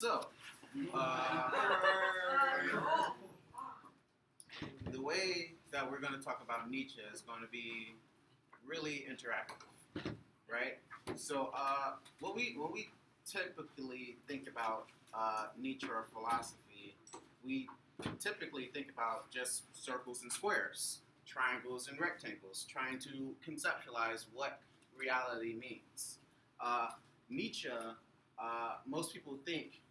So, uh, the way that we're going to talk about Nietzsche is going to be really interactive, right? So, when we typically think about Nietzsche or philosophy, we typically think about just circles and squares, triangles and rectangles, trying to conceptualize what reality means. Nietzsche, most people think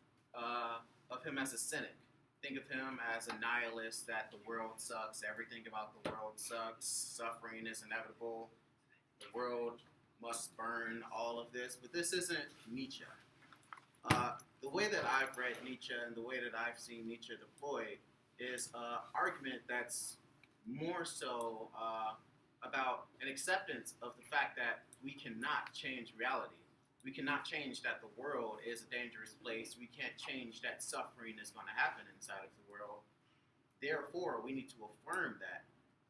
of him as a cynic. Think of him as a nihilist, that the world sucks, everything about the world sucks, suffering is inevitable, the world must burn, all of this. But this isn't Nietzsche. The way that I've read Nietzsche and the way that I've seen Nietzsche deployed is an argument that's more so about an acceptance of the fact that we cannot change reality. We cannot change that the world is a dangerous place. We can't change that suffering is going to happen inside of the world. Therefore, we need to affirm that.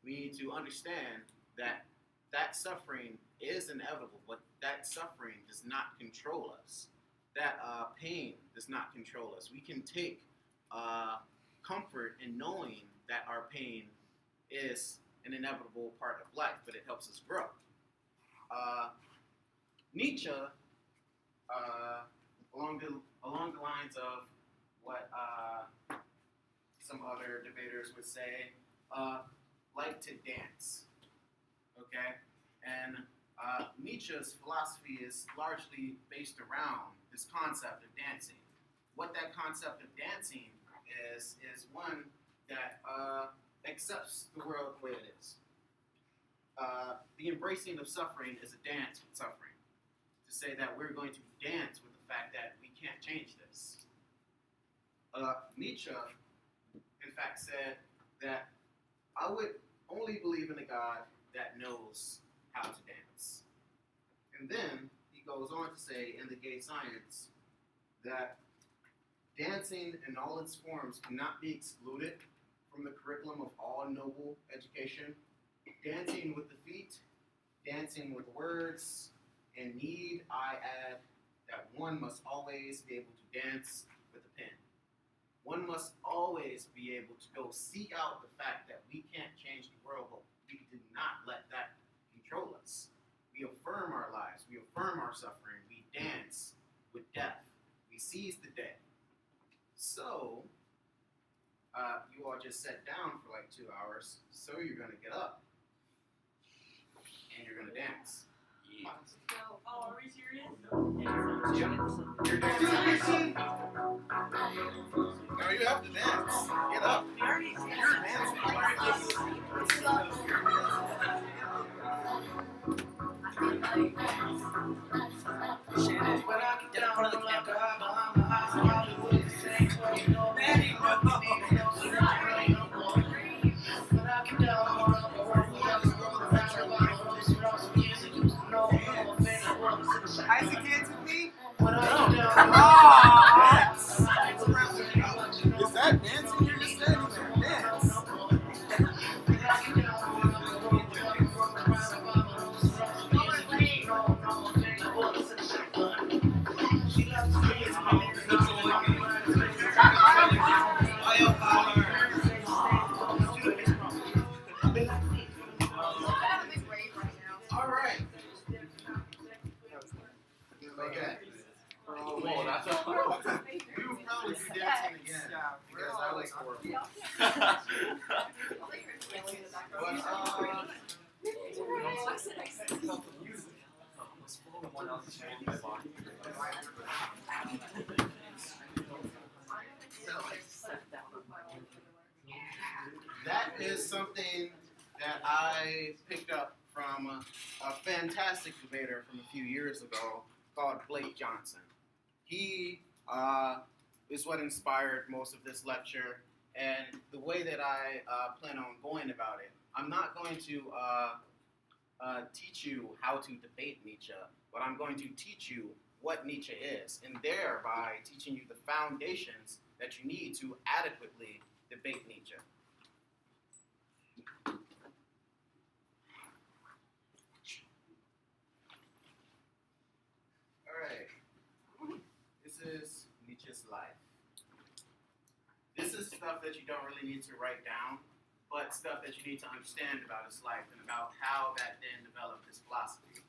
We need to understand that that suffering is inevitable, but that suffering does not control us. That pain does not control us. We can take comfort in knowing that our pain is an inevitable part of life, but it helps us grow. Nietzsche, along the lines of what some other debaters would say, like to dance. Okay, and Nietzsche's philosophy is largely based around this concept of dancing. What that concept of dancing is one that accepts the world the way it is. The embracing of suffering is a dance with suffering. To say that we're going to dance with the fact that we can't change this. Nietzsche, in fact, said that I would only believe in a God that knows how to dance. And then he goes on to say in The Gay Science that dancing in all its forms cannot be excluded from the curriculum of all noble education. Dancing with the feet, dancing with words, and need I add that one must always be able to dance with a pen. One must always be able to go seek out the fact that we can't change the world, but we do not let that control us. We affirm our lives. We affirm our suffering. We dance with death. We seize the day. So, you all just sat down for like 2 hours, so you're going to get up and you're going to dance. Yeah. Oh, are we serious? Yep. You're dancing. No, you have to dance. Get up. You're dancing. Shannon, get in front of the camera. Isaac dance with me? Is that dancing you're just standing there? Dance. All right. Okay. Whoa, that's a we will probably be dancing again because I was horrible. That is something that I picked up from a fantastic debater from a few years ago called Blake Johnson. He is what inspired most of this lecture, and the way that I plan on going about it. I'm not going to teach you how to debate Nietzsche, but I'm going to teach you what Nietzsche is, and thereby teaching you the foundations that you need to adequately debate Nietzsche. All right. This is Nietzsche Nietzsche's life. This is stuff that you don't really need to write down, but stuff that you need to understand about his life and about how that then developed his philosophy.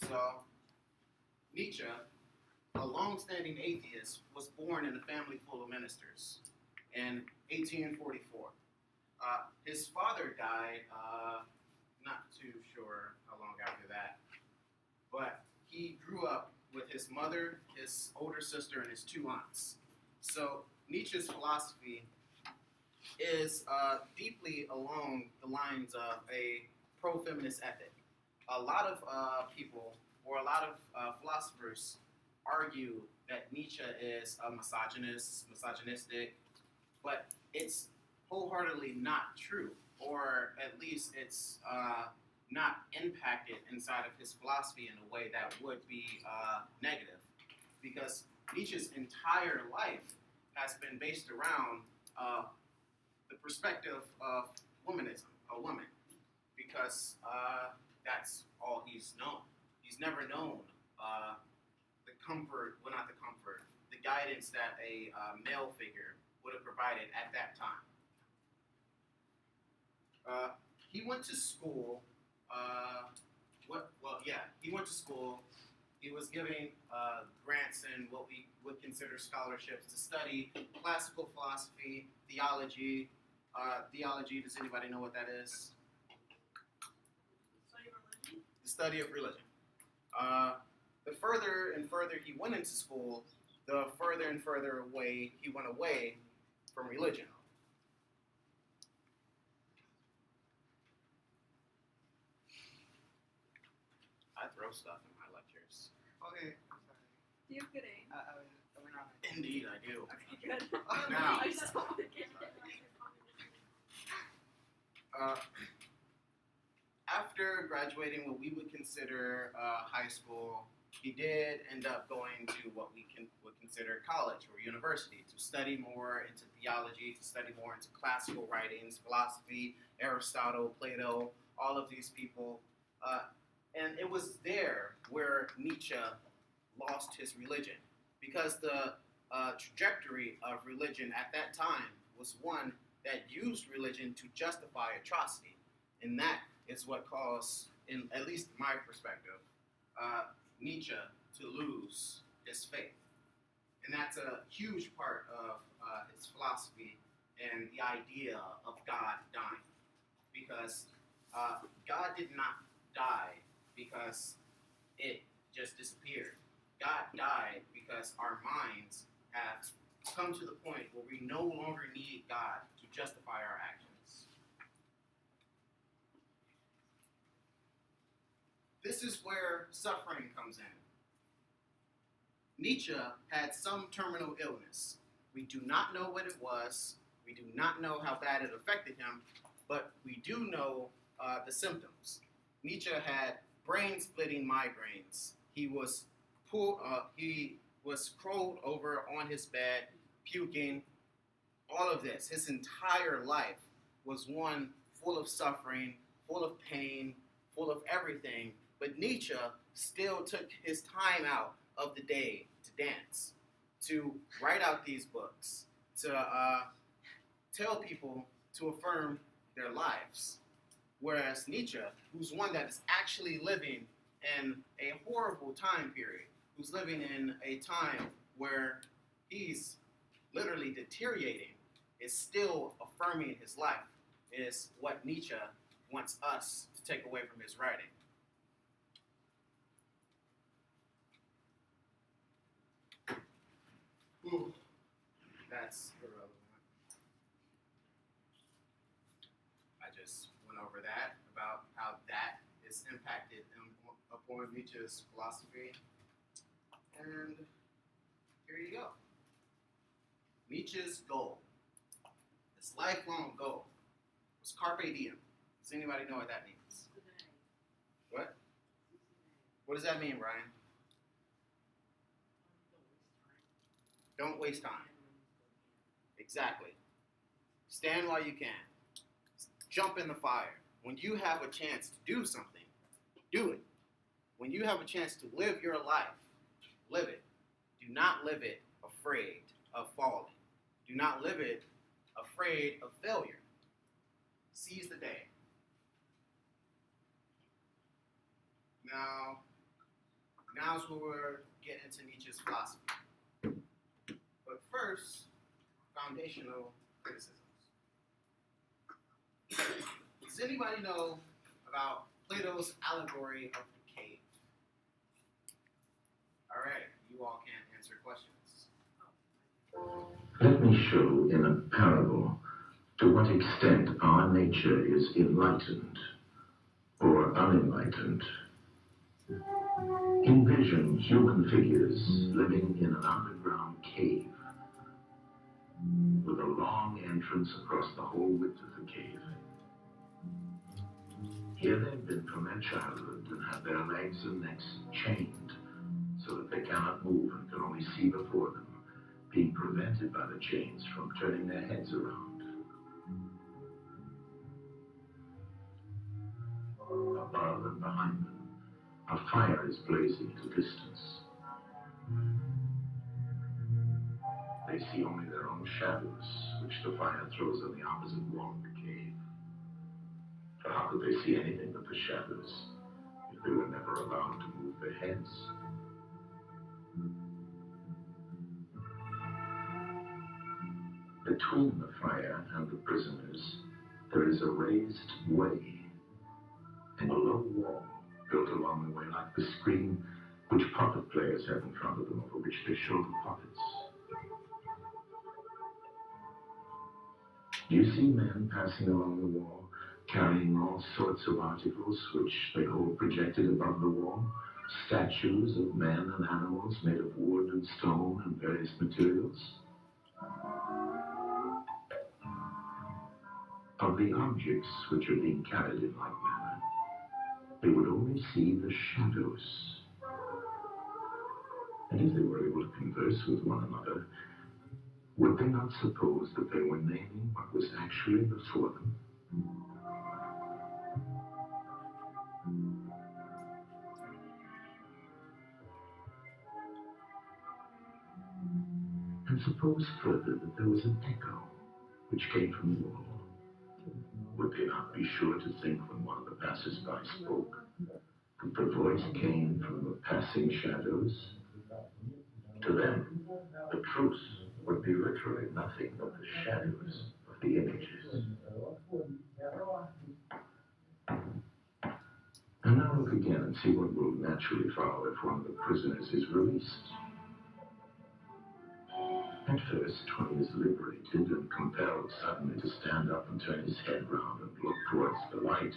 So, Nietzsche, a long-standing atheist, was born in a family full of ministers in 1844. His father died, not too sure how long after that, but he grew up with his mother, his older sister, and his two aunts. So Nietzsche's philosophy is deeply along the lines of a pro-feminist ethic. A lot of people, or a lot of philosophers, argue that Nietzsche is a misogynist, misogynistic, but it's wholeheartedly not true, or at least it's not impacted inside of his philosophy in a way that would be negative, because Nietzsche's entire life has been based around the perspective of womanism, a woman, because that's all he's known. He's never known the comfort, well, not the comfort, the guidance that a male figure would have provided at that time. He went to school. He went to school. He was giving grants and what we would consider scholarships to study classical philosophy, theology. Theology, does anybody know what that is? Study religion? The study of religion. The further and further he went into school, the further and further away he went away from religion. I throw stuff in my lectures. Okay, I'm sorry. Do you have good aim? I went on it. Indeed, I do. Okay, good. Now. I just don't want to get After graduating what we would consider high school, he did end up going to what we would consider college or university to study more into theology, to study more into classical writings, philosophy, Aristotle, Plato, all of these people. And it was there where Nietzsche lost his religion, because the trajectory of religion at that time was one that used religion to justify atrocity. And that is what caused, in at least my perspective, Nietzsche to lose his faith. And that's a huge part of his philosophy and the idea of God dying. Because God did not die because it just disappeared. God died because our minds have come to the point where we no longer need God to justify our actions. This is where suffering comes in. Nietzsche had some terminal illness. We do not know what it was. We do not know how bad it affected him, but we do know the symptoms. Nietzsche had brain-splitting migraines. He was curled over on his bed, puking. All of this, his entire life was one full of suffering, full of pain, full of everything. But Nietzsche still took his time out of the day to dance, to write out these books, to tell people to affirm their lives. Whereas Nietzsche, who's one that is actually living in a horrible time period, who's living in a time where he's literally deteriorating, is still affirming his life, is what Nietzsche wants us to take away from his writing. Ooh, that's irrelevant. I just went over that, about how that is impacted upon Nietzsche's philosophy. And here you go. Nietzsche's goal, his lifelong goal, was carpe diem. Does anybody know what that means? What? What does that mean, Brian? Don't waste time. Exactly. Stand while you can. Jump in the fire. When you have a chance to do something, do it. When you have a chance to live your life, live it. Do not live it afraid of falling. Do not live it afraid of failure. Seize the day. Now's where we're getting into Nietzsche's philosophy. But first, foundational criticisms. Does anybody know about Plato's allegory of the cave? All right, you all can answer questions. Let me show in a parable to what extent our nature is enlightened or unenlightened. Envision human figures living in an underground cave with a long entrance across the whole width of the cave. Here they've been from their childhood and have their legs and necks chained so that they cannot move and can only see before them, being prevented by the chains from turning their heads around. Above and behind them, a fire is blazing at a distance. They see only their own shadows, which the fire throws on the opposite wall of the cave. For how could they see anything but the shadows if they were never allowed to move their heads? Between the fire and the prisoners, there is a raised way and a low wall built along the way like the screen which puppet players have in front of them over which they show the puppets. Do you see men passing along the wall, carrying all sorts of articles which they hold projected above the wall? Statues of men and animals made of wood and stone and various materials? Of the objects which are being carried in like manner, they would only see the shadows. And if they were able to converse with one another, would they not suppose that they were naming what was actually before them? And suppose further that there was an echo which came from the wall. Would they not be sure to think when one of the passers-by spoke that the voice came from the passing shadows? To them, the truth would be literally nothing but the shadows of the images. And now look again and see what will naturally follow if one of the prisoners is released. At first, when he is liberated and compelled suddenly to stand up and turn his head round and look towards the light,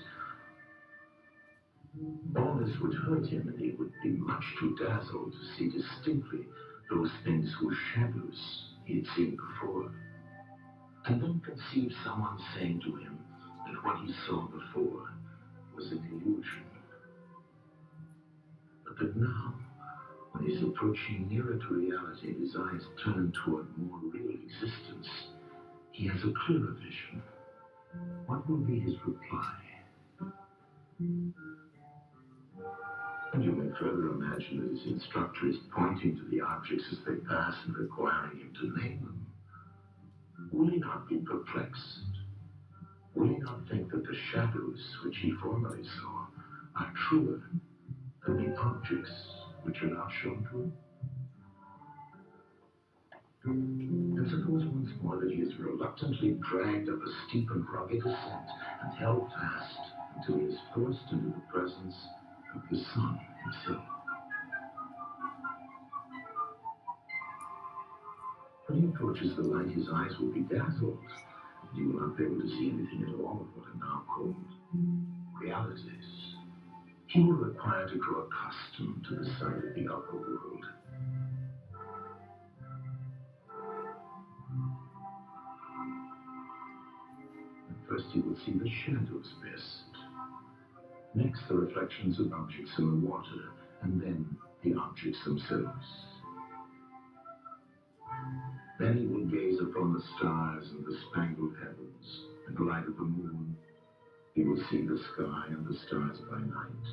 all this would hurt him and he would be much too dazzled to see distinctly those things whose shadows he had seen before. And then conceive someone saying to him that what he saw before was an illusion. But that now, when he's approaching nearer to reality and his eyes turn toward more real existence, he has a clearer vision. What will be his reply? And you may further imagine that his instructor is pointing to the objects as they pass and requiring him to name them. Will he not be perplexed? Will he not think that the shadows which he formerly saw are truer than the objects which are now shown to him? And suppose once more that he is reluctantly dragged up a steep and rugged ascent and held fast until he is forced into the presence of the sun himself. When he approaches the light, his eyes will be dazzled, and he will not be able to see anything at all of what are now called realities. He will require to grow accustomed to the sight of the upper world. At first he will see the shadows best. Next the reflections of objects in the water, and then the objects themselves. Then he will gaze upon the stars and the spangled heavens and the light of the moon. He will see the sky and the stars by night.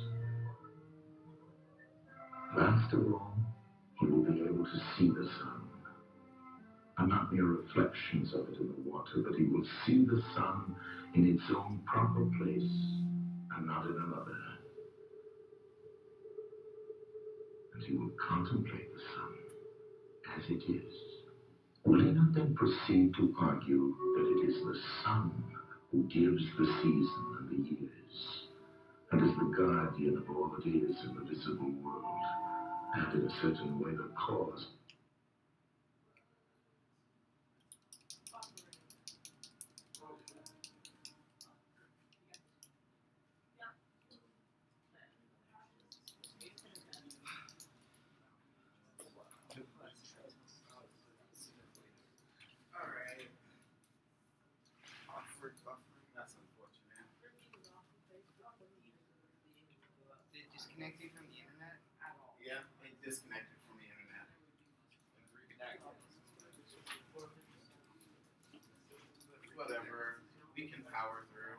Last of all, he will be able to see the sun, are not mere reflections of it in the water, but he will see the sun in its own proper place and not in another. And he will contemplate the sun as it is. Will he not then proceed to argue that it is the sun who gives the season and the years, and is the guardian of all that is in the visible world, and in a certain way the cause? Alright. Buffering. That's unfortunate. Did it disconnect you from the internet? Yeah, it disconnected from the internet. Whatever. We can power through.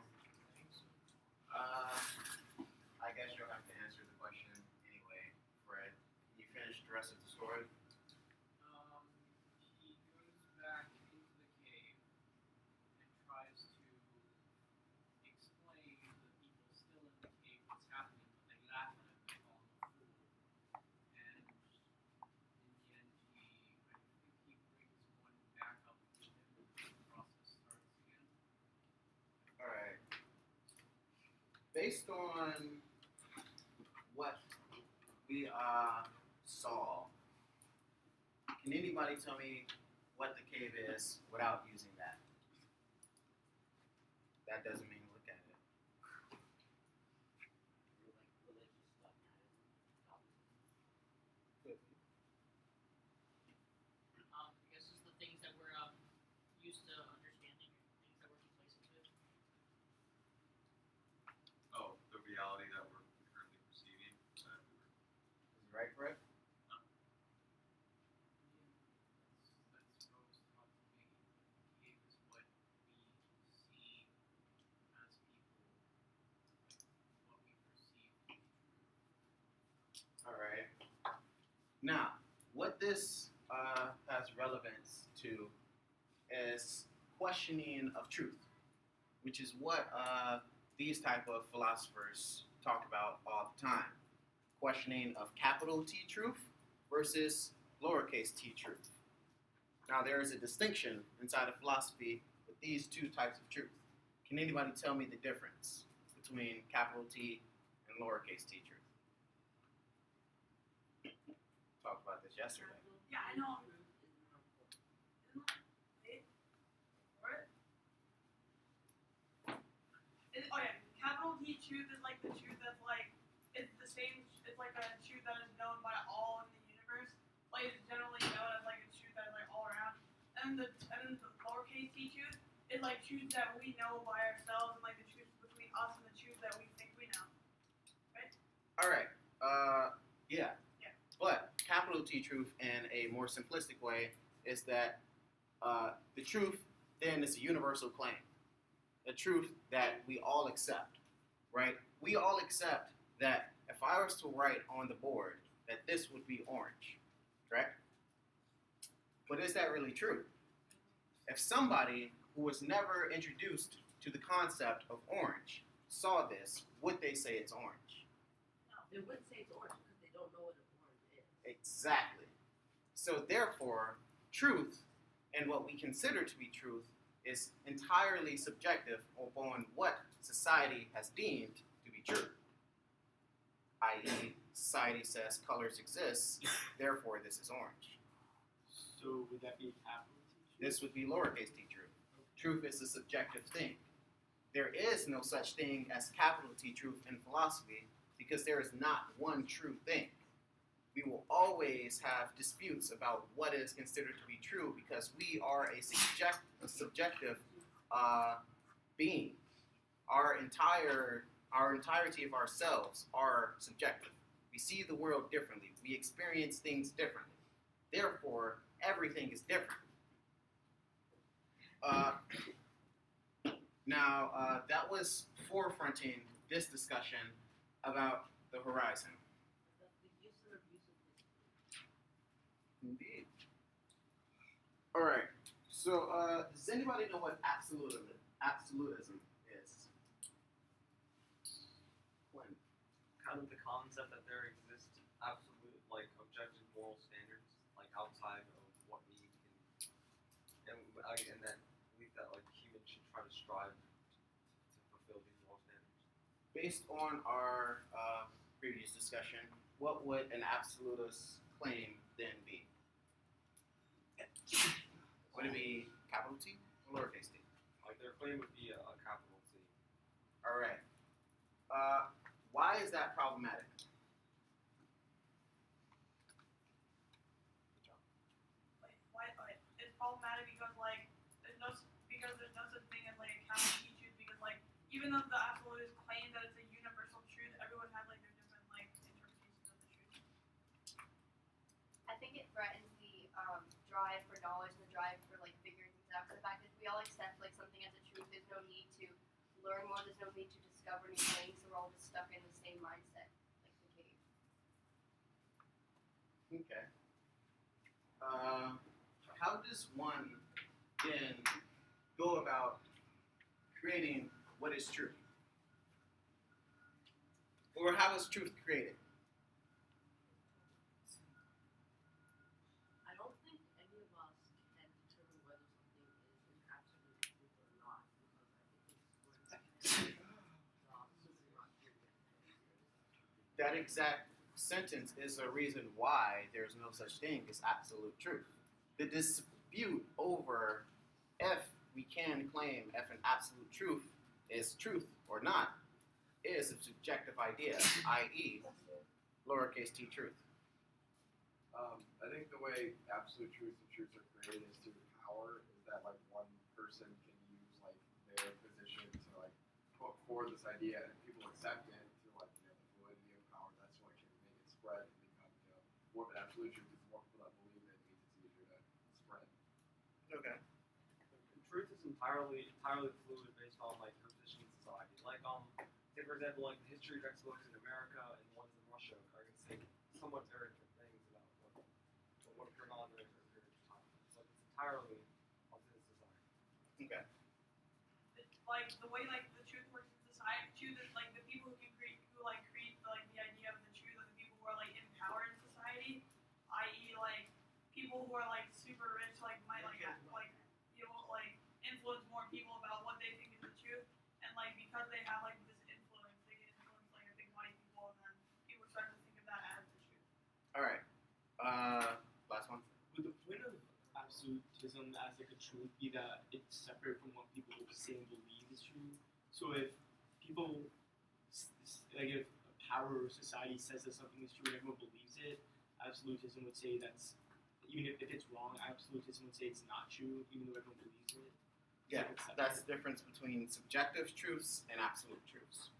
I guess you'll have to answer the question anyway, Fred. Can you finish the rest of the story? He goes back into the cave and tries to explain to the people still in the cave what's happening, but they laugh at him and call him a fool. And in the end, I think he brings one back up with him and the process starts again. Alright. Based on what we saw, can anybody tell me what the cave is without using that? That doesn't mean look at it. Could be. I guess it's the things that we're used to understanding, things that we're complacent with. Oh, the reality that we're currently perceiving. Is it right, Fred? That's supposed to be the cave is what we see as people, like what we perceive to be true. Alright. Now, what this has relevance to is questioning of truth, which is what these type of philosophers talk about all the time. Questioning of capital T truth versus lowercase t truth. Now, there is a distinction inside of philosophy with these two types of truth. Can anybody tell me the difference between capital T and lowercase t truth? Talked about this yesterday. Yeah, I know. Oh yeah, capital T truth is like the truth that's like, it's the same, it's like a truth that is known by all in the universe. Like it's generally known as like a truth that is like all around. And the lowercase t truth is like truth that we know by ourselves and like the truth between us and the truth that we think we know. Right? Alright, yeah. Yeah. But capital T truth in a more simplistic way is that the truth then is a universal claim. The truth that we all accept, right? We all accept that if I was to write on the board that this would be orange, correct? But is that really true? If somebody who was never introduced to the concept of orange saw this, would they say it's orange? No, they wouldn't say it's orange because they don't know what an orange is. Exactly. So therefore, truth and what we consider to be truth is entirely subjective upon what society has deemed to be true. I.e., society says colors exist, therefore this is orange. So would that be capital T? This would be lowercase t truth. Truth is a subjective thing. There is no such thing as capital T truth in philosophy because there is not one true thing. We will always have disputes about what is considered to be true because we are a subjective being. Our entirety of ourselves are subjective. We see the world differently. We experience things differently. Therefore, everything is different. Now, that was forefronting this discussion about the horizon. The use and abuse of history. Indeed. All right. So, does anybody know what absolutism is? When? Kind of the concept that there exist absolute, like, objective moral standards, like, outside of what we can, and that belief that, like, humans should try to strive to fulfill these moral standards. Based on our previous discussion, what would an absolutist claim then be? Would it be capital T or lowercase t? Like, their claim would be a capital C. All right. Why is that problematic? Like why? Like it's problematic because like there's no such thing as like a capital T truth because like even though the absolutists claim that it's a universal truth, everyone has like their different like interpretations of the truth. I think it threatens the drive for knowledge and the drive for like figuring things out. Because the fact is, we all accept like something as a truth. There's no need to learn more. There's no need to discover new things. So we're all just stuck in the same mindset, like the cave. Okay. How does one then go about creating what is true? Or how is truth created? I don't think any of us can determine whether something is an absolute truth or not, because I think it's simply not true. That exact sentence is a reason why there's no such thing as absolute truth. The dispute over if we can claim if an absolute truth is truth or not is a subjective idea, i.e., lowercase t truth. I think the way absolute truths and truths are created is through power. Is that like one person can use like their position to like put forward this idea and people accept it to like the validity of power. That's what can make it spread and become more of an absolute truth. Because more people that believe it means it's easier to spread. Okay. And truth is entirely fluid based on, like, your position in society. Like, say for example, like the history textbooks in America and ones in Russia are going to say somewhat very different things about what occurred on during a period of time. So it's entirely up to the society. Okay. It's like the way like the truth works in society. Truth is like the people who create like the idea of the truth are the people who are like in power in society, i.e. like people who are like super rich like might like you know like influence more people about what they think is the truth, and like because they have like this influence, they can influence like a big body of people, and then people start to think of that as the truth. All right. Last one. Would the point of absolutism as like a truth be that it's separate from what people say and believe is true? So if people, like if a power or society says that something is true and everyone believes it, absolutism would say that's, even if it's wrong, absolutism would say it's not true, even though everyone believes it. Yeah, that's the difference between subjective truths and absolute truths.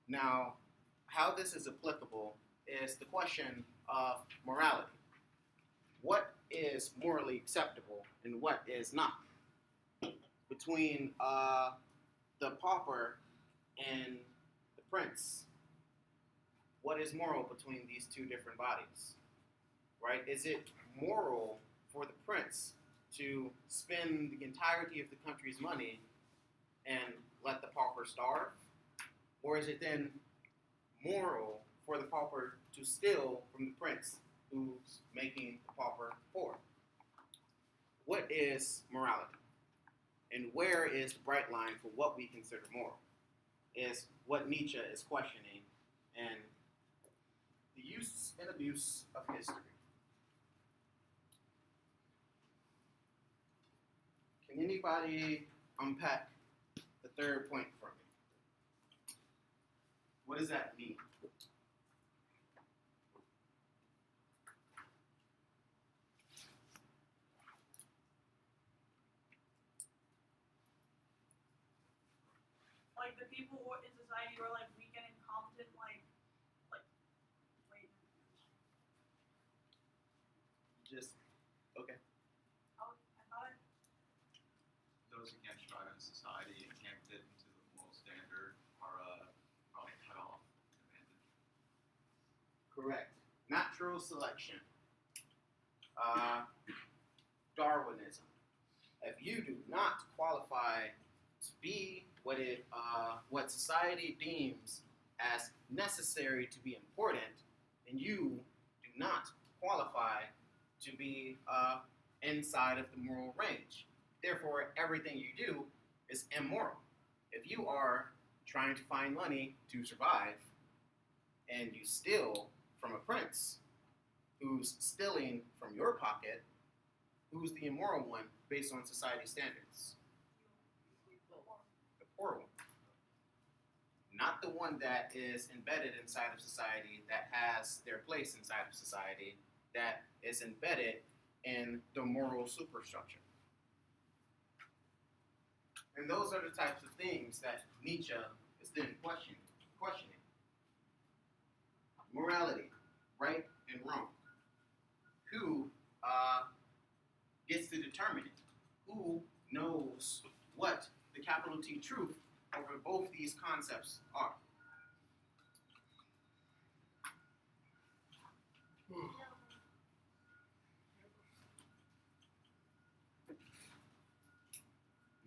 Now, how this is applicable is the question of morality. What is morally acceptable and what is not? Between the pauper and the prince, what is moral between these two different bodies? Right? Is it moral for the prince to spend the entirety of the country's money and let the pauper starve? Or is it then moral for the pauper to steal from the prince who's making the pauper poor? What is morality? And where is the bright line for what we consider moral? Is what Nietzsche is questioning and the use and abuse of history. Can anybody unpack the third point for me? What does that mean? Like the people who are in society who are like weak and incompetent, like wait. Just, okay. Oh, I thought it. Those who can't strive in society and can't fit into the moral standard are probably cut off and abandoned. Correct. Natural selection. Darwinism. if you do not qualify to be what society deems as necessary to be important, then you do not qualify to be inside of the moral range. Therefore, everything you do is immoral. If you are trying to find money to survive and you steal from a prince who's stealing from your pocket, who's the immoral one based on society standards? The poor one. Not the one that is embedded inside of society, that has their place inside of society, that is embedded in the moral superstructure. And those are the types of things that Nietzsche is then questioning. Morality, right and wrong. Who gets to determine it? Who knows what the capital T truth over both these concepts are?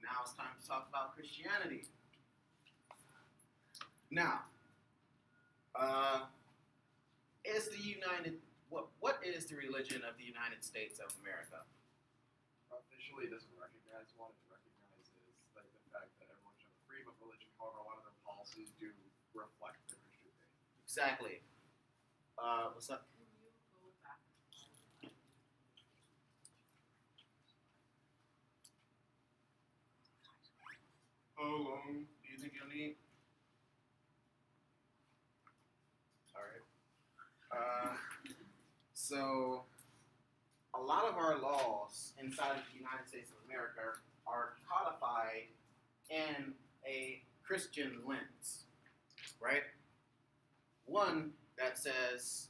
Now it's time to talk about Christianity. Now, what is the religion of the United States of America? Officially, it doesn't recognize one. It recognizes like the fact that everyone should have freedom of religion. However, a lot of their policies do reflect the Christian faith. Exactly. What's up? Can you go back? How long do you think you'll need? All right. So a lot of our laws inside of the United States of America are codified in a Christian lens, right? One that says,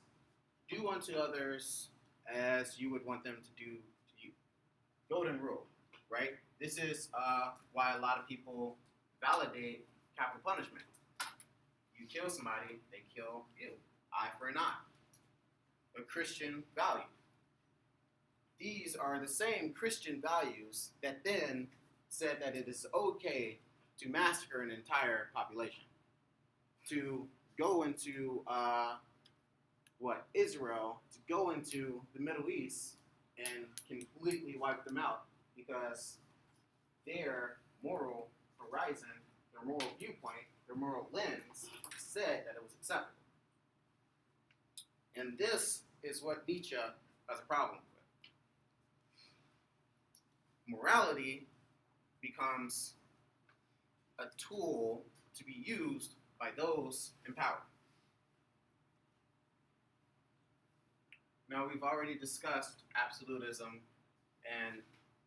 do unto others as you would want them to do to you. Golden rule, right? This is why a lot of people validate capital punishment. You kill somebody, they kill you. Eye for an eye. A Christian value. These are the same Christian values that then said that it is okay to massacre an entire population. To go into Israel, to go into the Middle East and completely wipe them out because their moral horizon, their moral viewpoint, their moral lens said that it was acceptable. And this is what Nietzsche has a problem with. Morality becomes a tool to be used by those in power. Now, we've already discussed absolutism and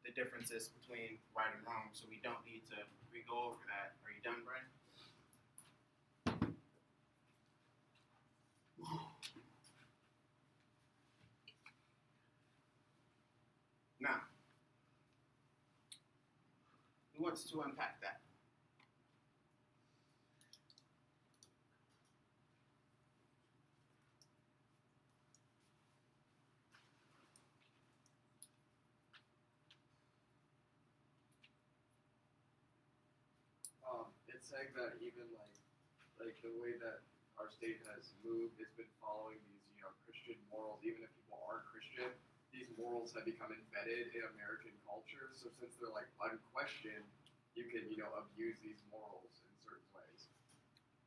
the differences between right and wrong, so we don't need to re-go over that. Are you done, Brian? Now, who wants to unpack that? It's saying that even like the way that our state has moved, it's been following these Christian morals. Even if people aren't Christian, these morals have become embedded in American culture. So since they're like unquestioned, you can abuse these morals in certain ways.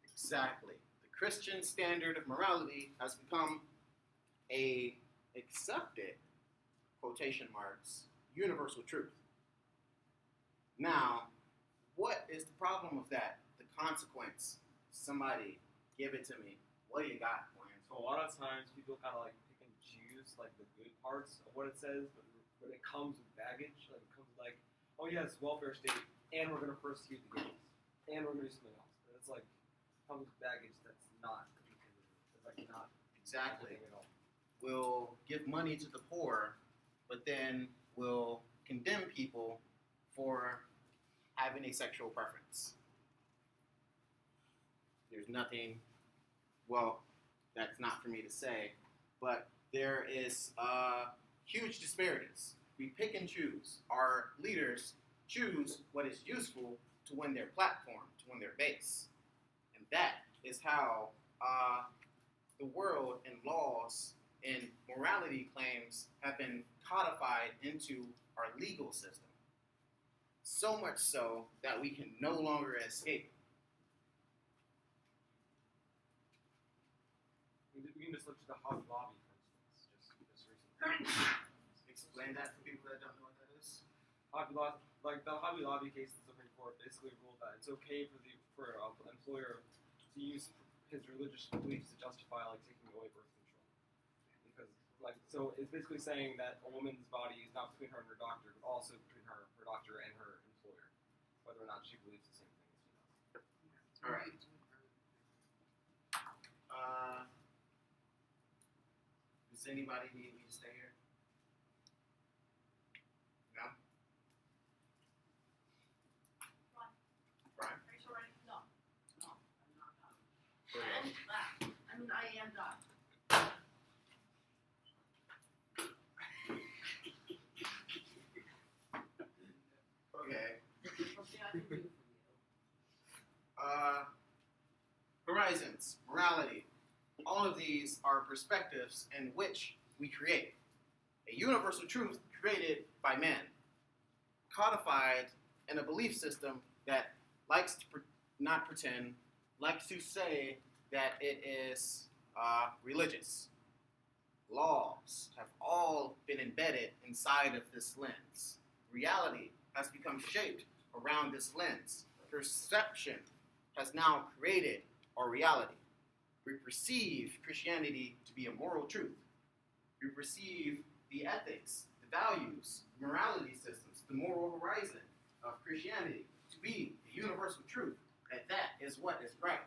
Exactly. The Christian standard of morality has become a accepted, quotation marks, universal truth. Now, what is the problem with that? The consequence. Somebody, give it to me. What do you got, Lance? So a lot of times people kind of like pick and choose like the good parts of what it says, but when it comes with baggage, like it comes like, oh yes, welfare state, and we're gonna persecute the gays, and we're gonna do something else. But it's like comes with baggage that's not included. It's like not Exactly. at all. We'll give money to the poor, but then we'll condemn people for having a sexual preference. There's nothing, well, that's not for me to say, but there is huge disparities We pick and choose. Our leaders choose what is useful to win their platform, to win their base. And that is how the world and laws and morality claims have been codified into our legal system. So much so that we can no longer escape. We can just look to the Hobby Lobby, for instance, just recently. Explain that to people that don't know what that is. Hobby Lobby, like the Hobby Lobby case in the Supreme Court basically ruled that it's okay for an employer to use his religious beliefs to justify like taking away birth control, because like so it's basically saying that a woman's body is not between her and her doctor, but also between her doctor and her employer, whether or not she believes the same thing as he does. All right. Does anybody need me to stay here? No? Brian? Are you still ready? No, I'm not done. Okay. I mean, I am done. Something I can do for you. Horizons, morality, all of these are perspectives in which we create. A universal truth created by man, codified in a belief system that likes to not pretend, likes to say that it is religious. Laws have all been embedded inside of this lens. Reality has become shaped around this lens. Perception has now created our reality. We perceive Christianity to be a moral truth. We perceive the ethics, the values, the morality systems, the moral horizon of Christianity to be a universal truth, that is what is right.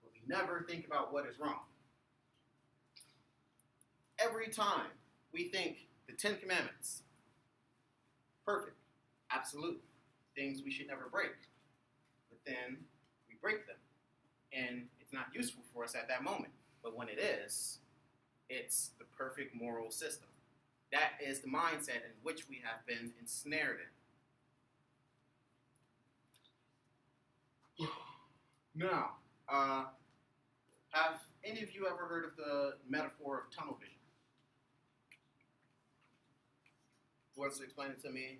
But we never think about what is wrong. Every time we think the Ten Commandments, perfect, absolute, things we should never break. But then we break them. And it's not useful for us at that moment. But when it is, it's the perfect moral system. That is the mindset in which we have been ensnared in. Now, have any of you ever heard of the metaphor of tunnel vision? Who wants to explain it to me?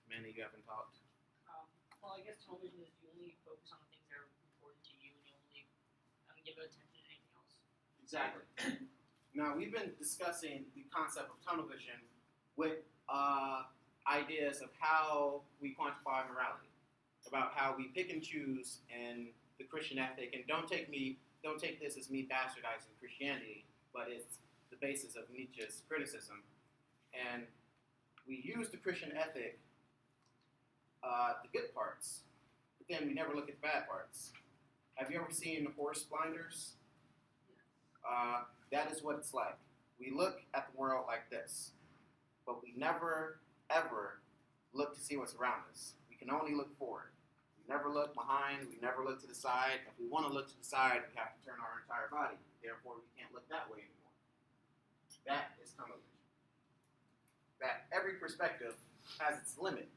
Manny, you haven't talked. Well, I guess television is you only focus on the things that are important to you, and you only give attention to anything else. Exactly. Now, we've been discussing the concept of tunnel vision with ideas of how we quantify morality, about how we pick and choose in the Christian ethic, and don't take this as me bastardizing Christianity, but it's the basis of Nietzsche's criticism. And we use the Christian ethic, the good parts, but then we never look at the bad parts. Have you ever seen Horse Blinders? That is what it's like. We look at the world like this, but we never, ever look to see what's around us. We can only look forward. We never look behind. We never look to the side. If we want to look to the side, we have to turn our entire body. Therefore, we can't look that way anymore. That is tunnel vision. That every perspective has its limit.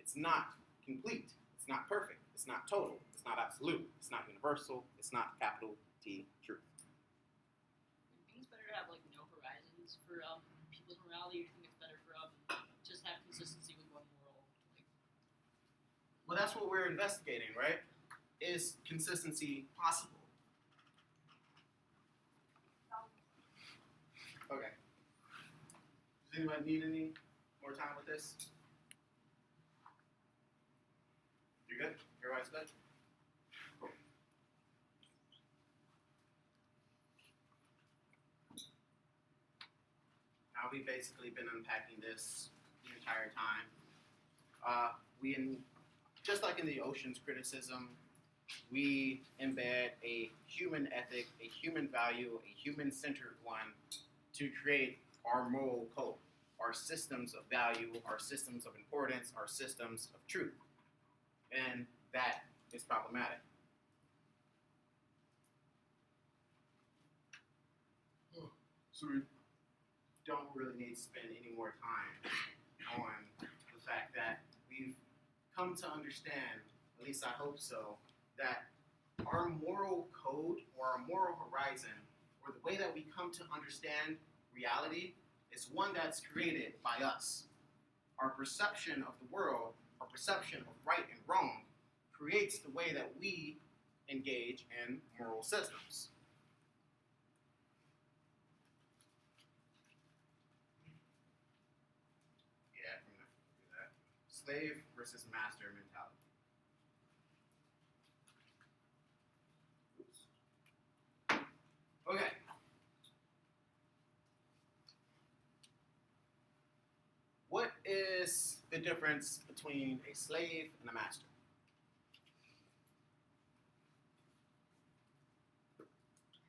It's not complete. It's not perfect. It's not total. It's not absolute. It's not universal. It's not capital T truth. I think it's better to have like no horizons for people's morality. I think it's better for just have consistency with one moral. Well, that's what we're investigating, right? Is consistency possible? Okay. Does anybody need any more time with this? You good? Everybody's good? Cool. Now we've basically been unpacking this the entire time. Just like in the ocean's criticism, we embed a human ethic, a human value, a human-centered one to create our moral code, our systems of value, our systems of importance, our systems of truth. And that is problematic. So don't really need to spend any more time on the fact that we've come to understand, at least I hope so, that our moral code or our moral horizon, or the way that we come to understand reality, is one that's created by us. Our perception of the world, our perception of right and wrong, creates the way that we engage in moral systems. Yeah, I'm gonna do that. Slave versus master mentality. Okay. What is the difference between a slave and a master?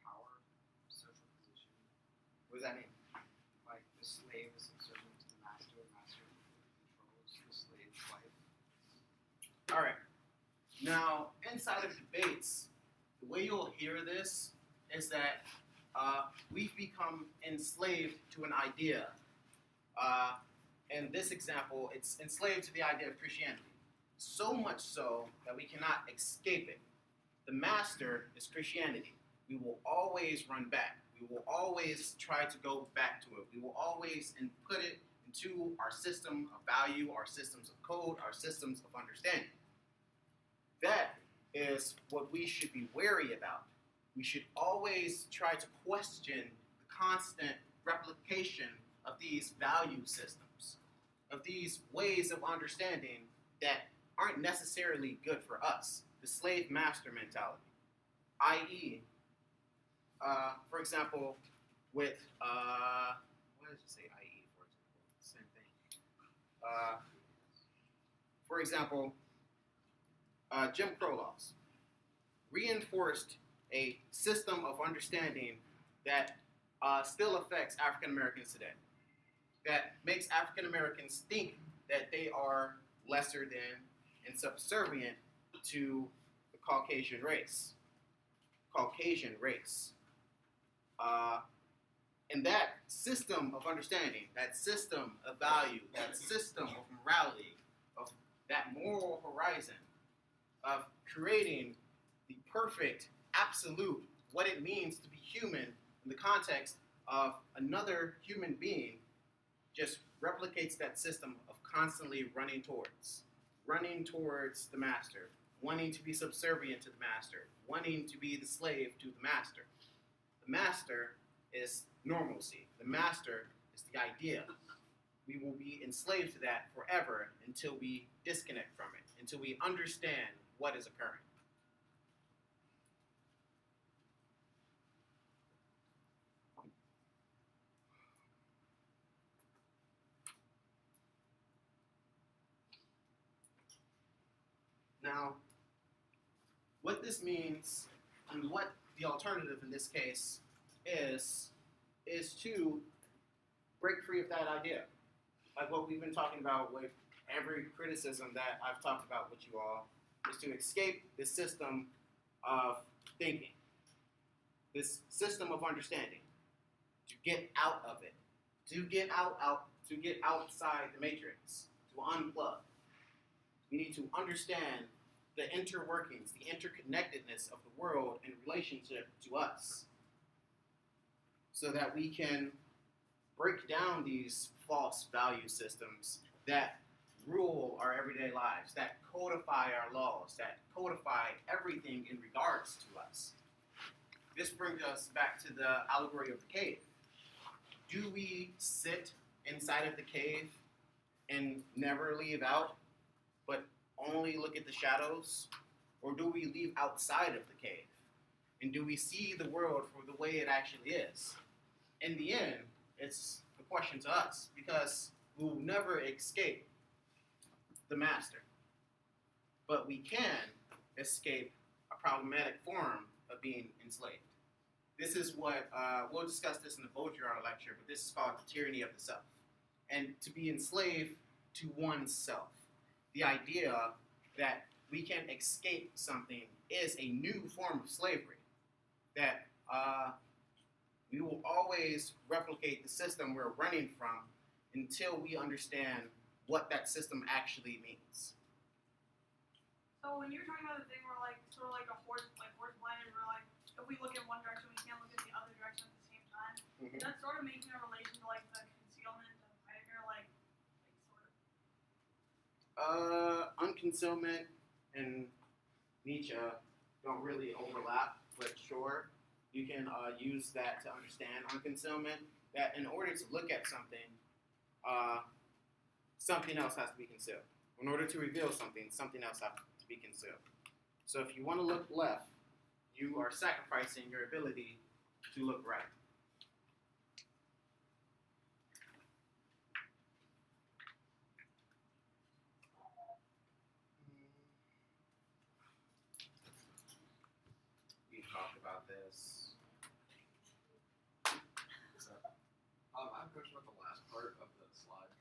Power, social position. What does that mean? Like the slave is subservient to the master, the master controls the slave's life. All right. Now, inside of debates, the way you'll hear this is that we've become enslaved to an idea. In this example, it's enslaved to the idea of Christianity. So much so that we cannot escape it. The master is Christianity. We will always run back. We will always try to go back to it. We will always input it into our system of value, our systems of code, our systems of understanding. That is what we should be wary about. We should always try to question the constant replication of these value systems, of these ways of understanding that aren't necessarily good for us. The slave-master mentality, i.e., for example, with, what did you say, i.e., for example? Same thing. For example, Jim Crow laws reinforced a system of understanding that still affects African Americans today, that makes African Americans think that they are lesser than and subservient to the Caucasian race. And that system of understanding, that system of value, that system of morality, of that moral horizon, of creating the perfect, absolute, what it means to be human in the context of another human being, just replicates that system of constantly running towards the master, wanting to be subservient to the master, wanting to be the slave to the master. The master is normalcy. The master is the idea. We will be enslaved to that forever until we disconnect from it, until we understand what is occurring. Now, what this means, and what the alternative in this case is to break free of that idea. Like what we've been talking about with every criticism that I've talked about with you all, is to escape this system of thinking, this system of understanding, to get out of it, to get outside the matrix, to unplug. We need to understand the interworkings, the interconnectedness of the world in relationship to us, so that we can break down these false value systems that rule our everyday lives, that codify our laws, that codify everything in regards to us. This brings us back to the allegory of the cave. Do we sit inside of the cave and never leave out, but only look at the shadows? Or do we leave outside of the cave? And do we see the world for the way it actually is? In the end, it's a question to us, because we'll never escape the master. But we can escape a problematic form of being enslaved. This is what, we'll discuss this in the Baudrillard lecture, but this is called the tyranny of the self. And to be enslaved to oneself. The idea that we can escape something is a new form of slavery that We will always replicate the system we're running from until we understand what that system actually means. So when you're talking about the thing where like sort of like a horse blinded, where like if we look in one direction, we can't look at the other direction at the same time. Mhm. That's sort of making a relation to like the concealment of Heidegger, like sort of. Unconcealment and Nietzsche don't really overlap, but sure, you can use that to understand unconcealment. That in order to look at something, something else has to be concealed. In order to reveal something, something else has to be concealed. So if you want to look left, you are sacrificing your ability to look right. We talked about this. I have a question about the last part of the slide,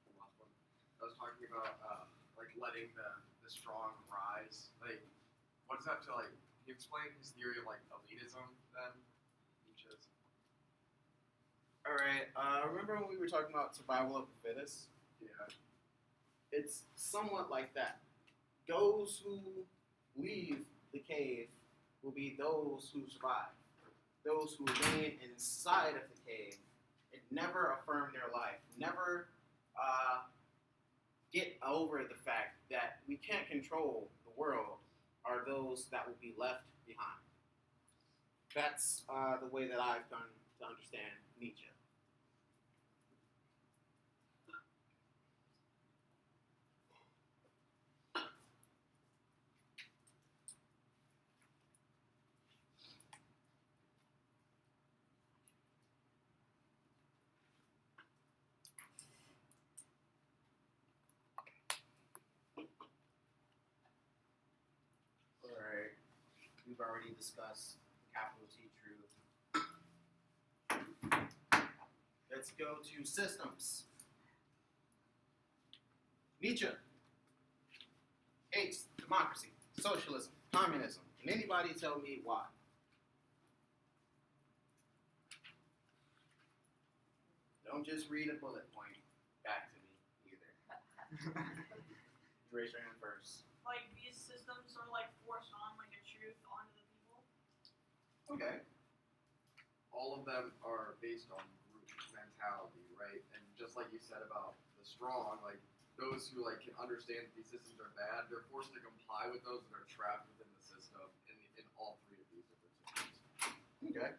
the last one. I was talking about like letting the strong rise. Like, what is that to like? Can you explain his theory of like elitism then? Nietzsche's. All right. Remember when we were talking about survival of the fittest? Yeah. It's somewhat like that. Those who leave the cave will be those who survive. Those who remain inside of the cave and never affirm their life, never get over the fact that we can't control the world, are those that will be left behind. That's the way that I've come to understand Nietzsche. Alright, we've already discussed capital T truth. Let's go to systems. Nietzsche hates democracy, socialism, communism. Can anybody tell me why? Don't just read a bullet point back to me either. You raise your hand first. Like these systems sort of like force on like a truth onto the people. Okay. All of them are based on group mentality, right? And just like you said about the strong, like those who like can understand that these systems are bad, they're forced to comply with those that are trapped within the system in all three of these different systems. Okay.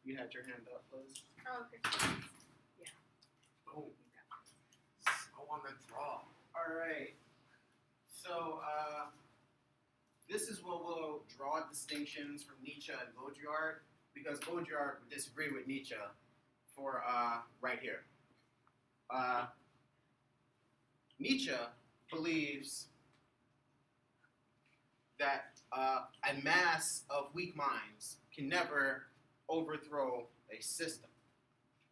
You had your hand up, Liz. Oh, okay. Boom. So on the draw. All right. So this is where we'll draw distinctions from Nietzsche and Baudrillard, because Baudrillard would disagree with Nietzsche for right here. Nietzsche believes that a mass of weak minds can never overthrow a system,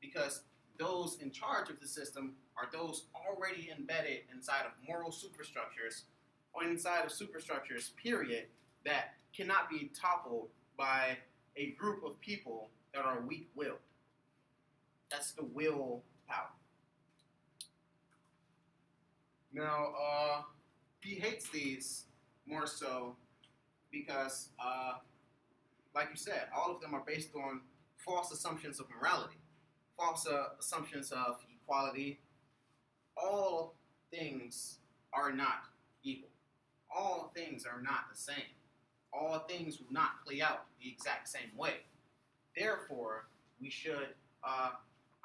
because those in charge of the system are those already embedded inside of moral superstructures or inside of superstructures, period, that cannot be toppled by a group of people that are weak-willed. That's the will power. Now, he hates these more so because, like you said, all of them are based on false assumptions of morality, false assumptions of equality. All things are not equal. All things are not the same. All things will not play out the exact same way. Therefore, we should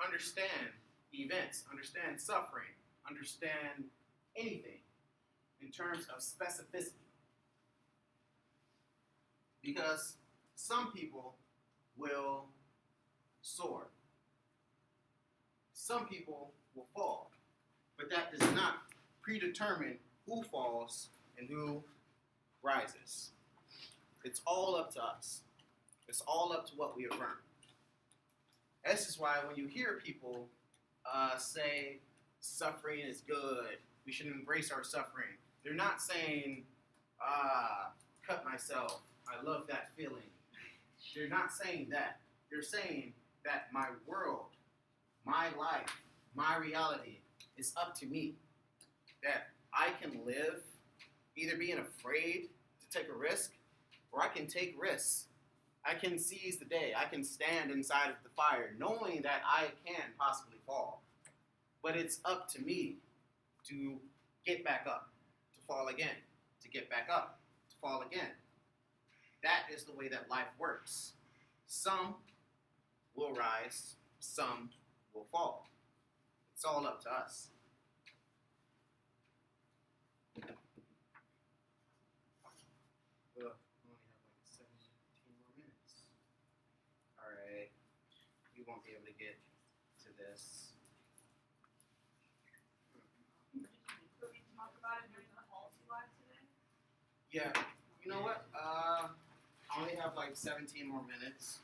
understand events, understand suffering, understand anything in terms of specificity. Because some people will soar. Some people will fall. But that does not predetermine who falls and who rises. It's all up to us. It's all up to what we affirm. This is why when you hear people say suffering is good, we should embrace our suffering, they're not saying, cut myself, I love that feeling. They're not saying that. You're saying that my world, my life, my reality is up to me. That I can live either being afraid to take a risk or I can take risks. I can seize the day. I can stand inside of the fire knowing that I can possibly fall. But it's up to me to get back up, to fall again, to get back up, to fall again. That is the way that life works. Some will rise, some will fall. It's all up to us. Well, we only have like 17 more minutes. Alright. We won't be able to get to this. So we talked about it during the policy live today. Yeah, you know what? I only have like 17 more minutes.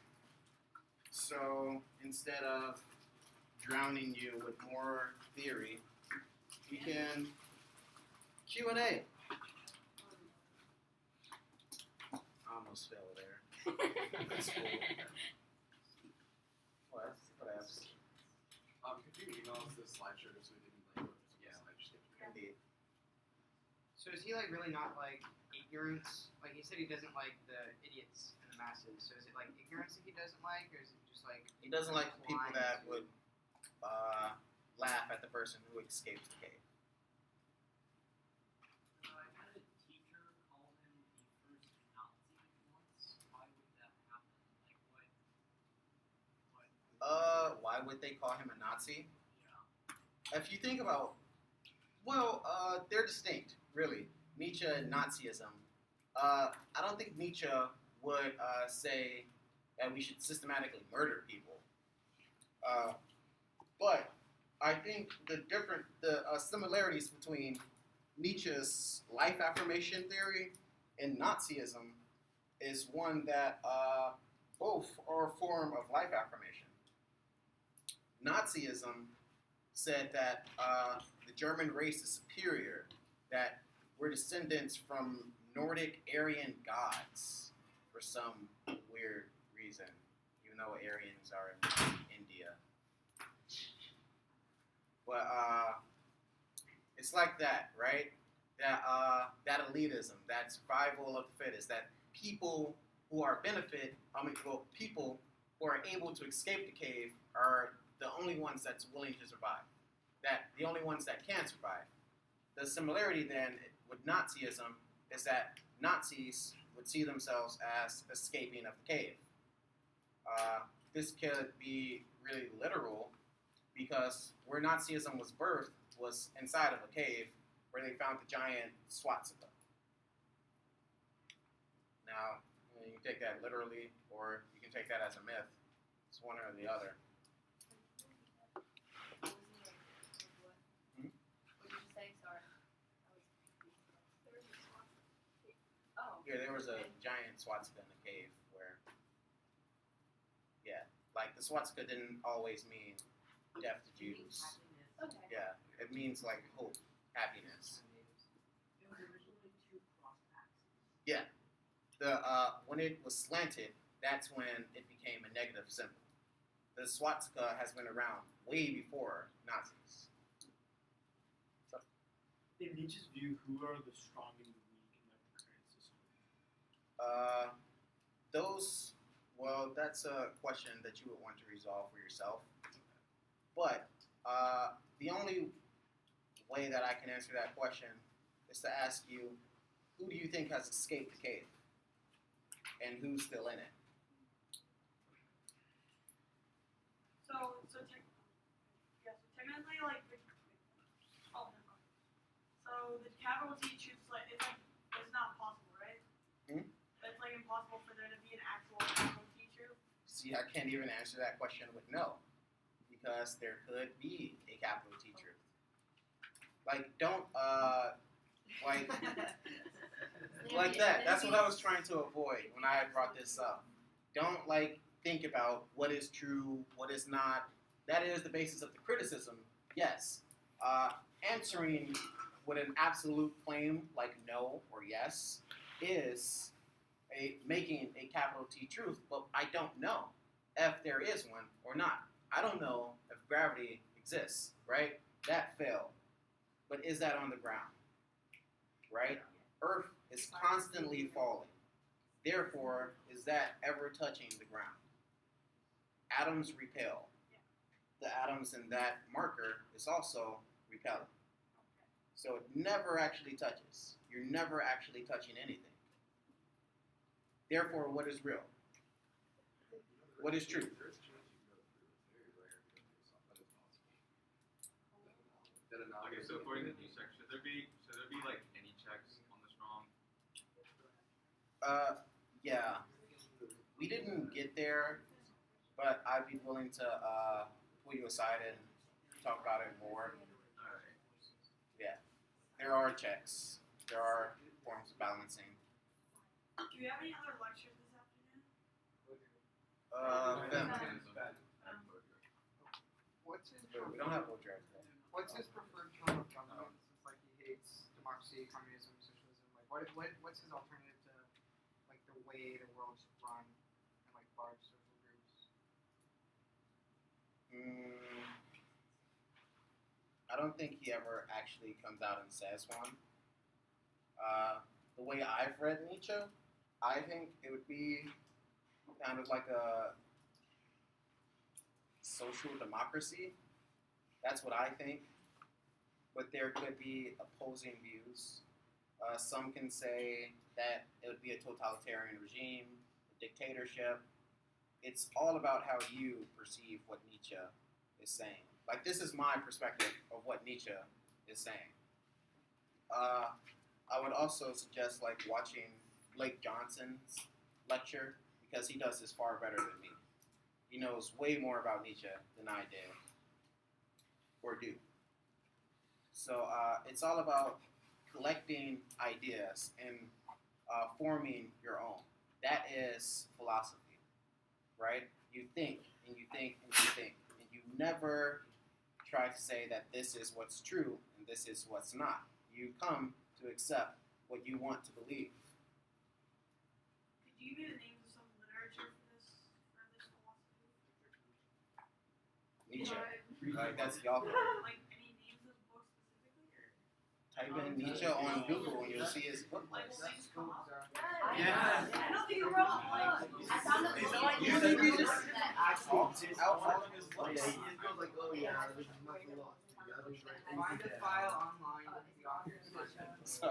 So instead of drowning you with more theory, we can Q&A. I almost fell there. That's cool. What else? Could you email us this slideshow just so we can like go through Yeah. the slideshow? Indeed. So is he like really not like ignorance? Like he said he doesn't like the idiots and the masses. So is it like ignorance that he doesn't like, or is it just like He doesn't like the people blind that to- would laugh at the person who escapes the cave. I had a teacher call him the first Nazi once. Why would that happen? Like what? Why would they call him a Nazi? Yeah. If you think about, well, they're distinct, really. Nietzsche and Nazism. I don't think Nietzsche would say that we should systematically murder people. But I think the similarities between Nietzsche's life affirmation theory and Nazism is one that both are a form of life affirmation. Nazism said that the German race is superior, that we're descendants from Nordic Aryan gods for some weird reason, even though Aryans are in India. But it's like that, right? That elitism, that survival of the fittest, that people who are people who are able to escape the cave are the only ones that's willing to survive. That the only ones that can survive. The similarity then with Nazism is that Nazis would see themselves as escaping of the cave. This could be really literal because where Nazism was birthed was inside of a cave where they found the giant swastika. Now, you can take that literally or you can take that as a myth. It's one or the other. What did you say? Sorry. Oh. Yeah, there was a giant swastika in the cave where, like the swastika didn't always mean death to Jews. Okay. Yeah, it means like hope, happiness. It was originally two cross axes. Yeah, when it was slanted, that's when it became a negative symbol. The swastika has been around way before Nazis. In Nietzsche's view, who are the strong and the weak in like the current system? That's a question that you would want to resolve for yourself. But the only way that I can answer that question is to ask you, who do you think has escaped the cave? And who's still in it? So technically, like, so the capital T truth, like, it's not possible, right? It's like impossible for there to be an actual capital T truth. See, I can't even answer that question with no, because there could be a capital T truth. Like, don't like that. That's what I was trying to avoid when I brought this up. Don't think about what is true, what is not. That is the basis of the criticism. Yes, answering with an absolute claim like no or yes is making a capital T truth, but I don't know. if there is one or not. I don't know if gravity exists, right? That failed. But is that on the ground? Right? Earth is constantly falling. Therefore, is that ever touching the ground? Atoms repel. The atoms in that marker is also repelling. So it never actually touches. You're never actually touching anything. Therefore, what is real? What is true? There's a chance you can go through. It's very rare to go through something, but it's possible. Okay, so according to Nietzsche, should there be like any checks on the strong? Yeah. We didn't get there, but I'd be willing to pull you aside and talk about it more. Alright. Yeah. There are checks. There are forms of balancing. Do you have any other lectures this afternoon? Feminism. What's his We don't have poetry art today. What's his preferred form of government? Since like he hates democracy, communism, socialism. Like what's his alternative to like the way the world's run and like large social groups? I don't think he ever actually comes out and says one. The way I've read Nietzsche, I think it would be kind of like a social democracy. That's what I think. But there could be opposing views. Some can say that it would be a totalitarian regime, a dictatorship. It's all about how you perceive what Nietzsche is saying. Like, this is my perspective of what Nietzsche is saying. I would also suggest like watching Blake Johnson's lecture because he does this far better than me. He knows way more about Nietzsche than I did or do. So it's all about collecting ideas and forming your own. That is philosophy, right? You think and you think and you think, and you never try to say that this is what's true and this is what's not. You come to accept what you want to believe. Could you give me the names of some literature for this philosophy? Nietzsche, that's the author. Like any names of books specifically, or Type in Nietzsche on Google and you'll see his book like list. will things come up? Yeah. I don't think you're wrong. Like, I found a book You think we just that all of his books? like, oh yeah, this is nothing else. Find a file online with the author's So,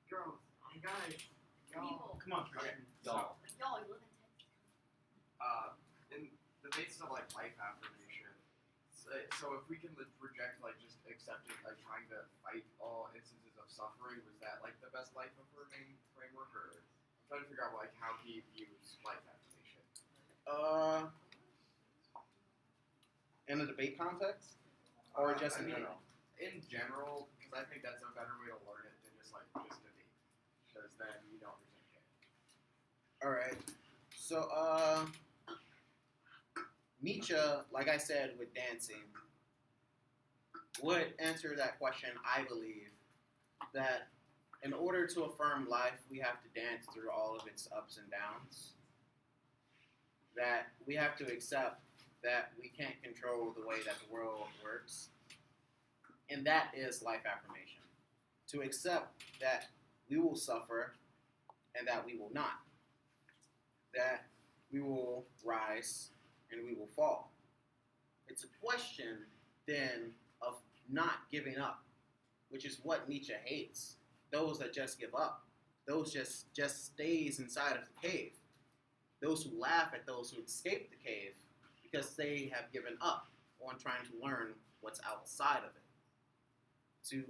Girls, you guys, people. Come on, Okay, Y'all, you live in Texas. in the basis of like life affirmation, so if we can reject like just accepting like trying to fight all instances of suffering, was that like the best life affirming framework, or I'm trying to figure out like how he views life affirmation. in a debate context, or just in I mean, general? In general, because I think that's a better way to learn it than just debate, because then you don't reject it. All right. So, Nietzsche, like I said, with dancing, would answer that question, I believe, that in order to affirm life, we have to dance through all of its ups and downs. That we have to accept that we can't control the way that the world works. And that is life affirmation. To accept that we will suffer and that we will not. That we will rise and we will fall. It's a question, then, of not giving up, which is what Nietzsche hates. Those that just give up. Those just stays inside of the cave. Those who laugh at those who escape the cave because they have given up on trying to learn what's outside of it. To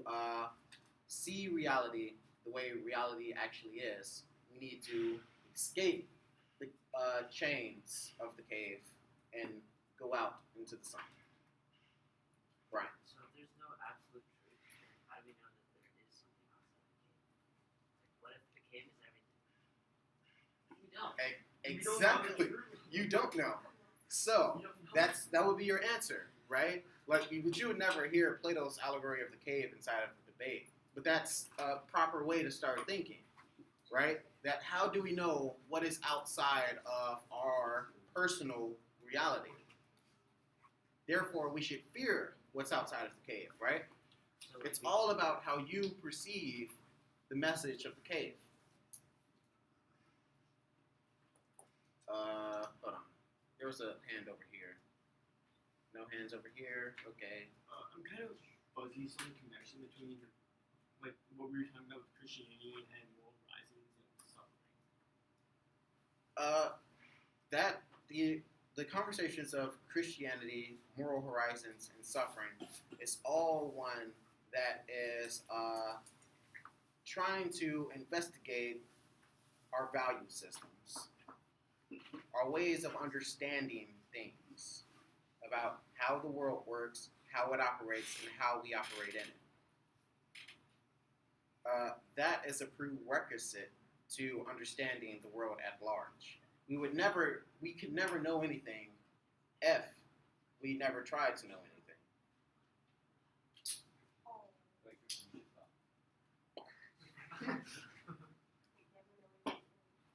see reality the way reality actually is, we need to escape the chains of the cave and go out into the sun. Brian. So if there's no absolute truth, then how do we know that there is something outside the cave? Like, what if the cave is everything? We don't. Exactly. You don't know. So that would be your answer, right? Like, but you would never hear Plato's allegory of the cave inside of the debate. But that's a proper way to start thinking, right? That how do we know what is outside of our personal reality? Therefore, we should fear what's outside of the cave, right? So It's all about how you perceive the message of the cave. Hold on. There was a hand over here. No hands over here. Okay. I'm kind of fuzzy on the connection between like what we were talking about with Christianity and moral horizons and suffering. That the conversations of Christianity, moral horizons, and suffering is all one that is trying to investigate our value systems, our ways of understanding things, about how the world works, how it operates, and how we operate in it. That is a prerequisite to understanding the world at large. We could never know anything if we never tried to know anything. Oh. Like,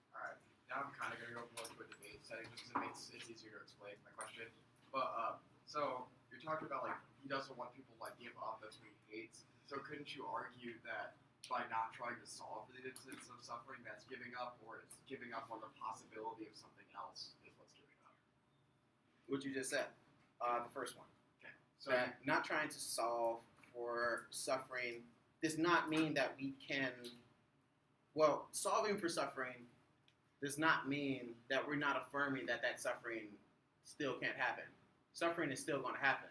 Alright, now I'm kind of going to go more to a debate setting just because it's easier to explain my question. But, so, you're talking about, like, he doesn't want people to, like, give up, that's what he hates. So couldn't you argue that by not trying to solve the instance of suffering, that's giving up, or is giving up on the possibility of something else is what's giving up? What you just said, the first one. Okay. So, That not trying to solve for suffering does not mean that we can. Well, solving for suffering does not mean that we're not affirming that that suffering still can't happen. Suffering is still going to happen.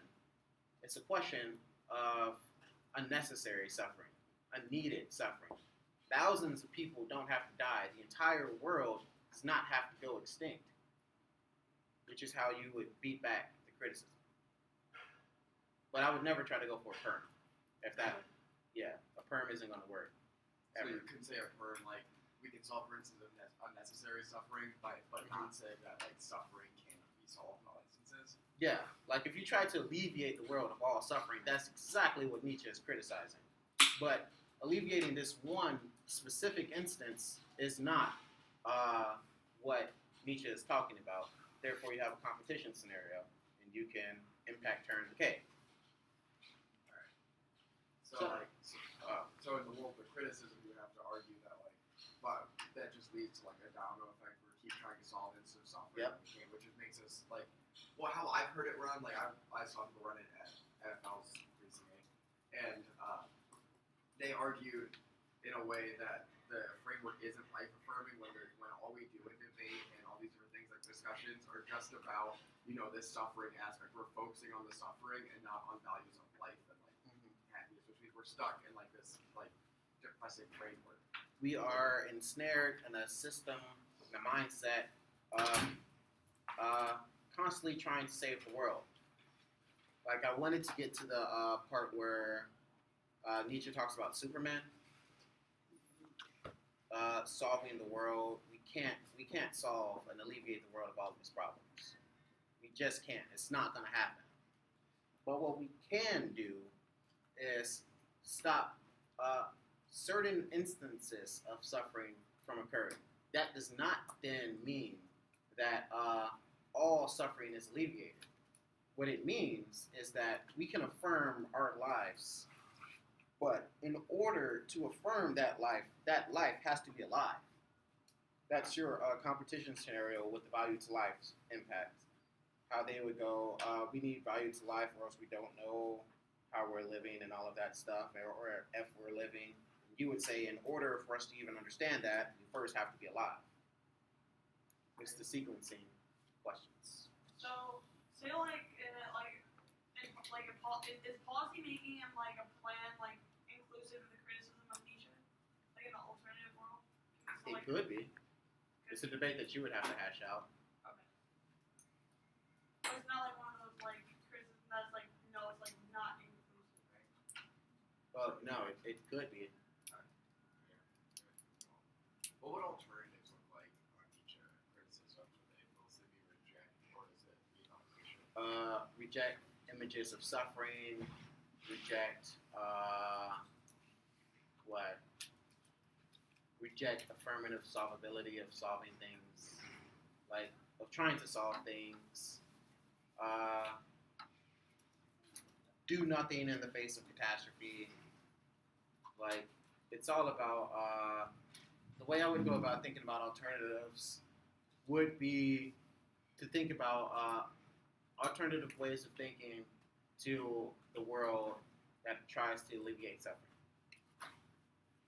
It's a question of unnecessary suffering, unneeded suffering. Thousands of people don't have to die. The entire world does not have to go extinct, which is how you would beat back the criticism. But I would never try to go for a perm. If that, yeah, a perm isn't going to work. so Ever. you can say a term like, we can solve for instance of unnecessary suffering, but not say that, like, suffering can't be solved in all instances. Yeah, like if you try to alleviate the world of all suffering, that's exactly what Nietzsche is criticizing. But alleviating this one specific instance is not what Nietzsche is talking about. Therefore, you have a competition scenario, and you can impact turn decay. So in the world of criticism, you have to argue that, like, but that just leads to, like, a domino effect where we keep trying to solve instead of suffering, Yep. which just makes us, like, well, how I've heard it run, like, I saw people run it at FLs recently, and they argued in a way that the framework isn't life affirming when all we do in debate and all these different things like discussions are just about, this suffering aspect. We're focusing on the suffering and not on values of life and, like, happiness, which means we're stuck in, like, this, like, depressing framework. We are ensnared in a system, in a mindset of constantly trying to save the world. Like, I wanted to get to the part where Nietzsche talks about Superman solving the world. We can't solve and alleviate the world of all of its problems. We just can't. It's not going to happen. But what we can do is stop certain instances of suffering from occurring. That does not then mean that all suffering is alleviated. What it means is that we can affirm our lives, but in order to affirm that life has to be alive. That's your competition scenario with the value to life impact. How they would go, we need value to life or else we don't know how we're living and all of that stuff, or if we're living. You would say in order for us to even understand that, we first have to be alive. It's the sequencing questions. So, say like is policy making and like a plan like inclusive of the criticism of Nietzsche, like in the alternative world? It could be. It's a debate that you would have to hash out. Okay. But it's not like one of those like criticisms that's like no, it's like not inclusive, right? Well, no, it could be. What would alternatives look like on Nietzsche criticism? Would they mostly be reject, or is it be opposition? Reject, images of suffering, reject what? Reject affirmative solvability of solving things, like of trying to solve things. Do nothing in the face of catastrophe. Like it's all about the way I would go about thinking about alternatives would be to think about alternative ways of thinking to the world that tries to alleviate suffering.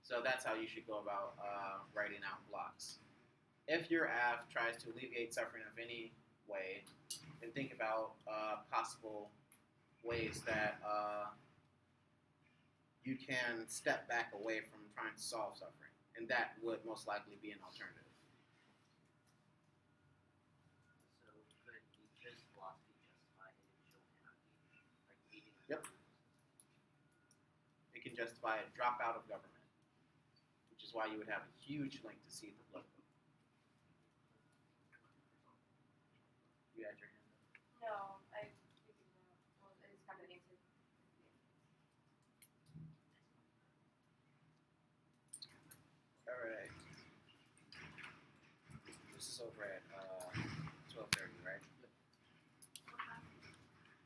So that's how you should go about writing out blocks. If your app tries to alleviate suffering of any way, then think about possible ways that you can step back away from trying to solve suffering, and that would most likely be an alternative. So could Nietzsche's philosophy justify individual anarchy, like leading the Yep. It can justify a drop out of government, which is why you would have a huge link to see the blood book. You had your hand up. No, I figured it out. Well, it's kind of answered. All right. This is over at 12:30, right?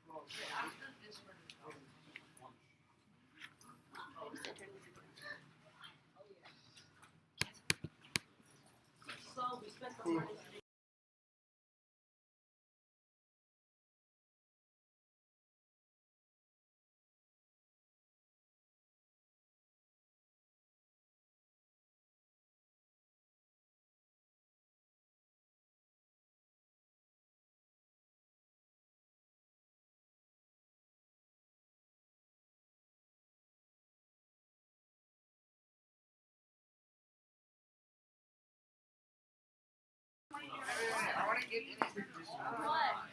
Well, Wait, after this one is done. Oh, we said turn this around. Oh yeah. So we spent the morning today. I want to get in it. What?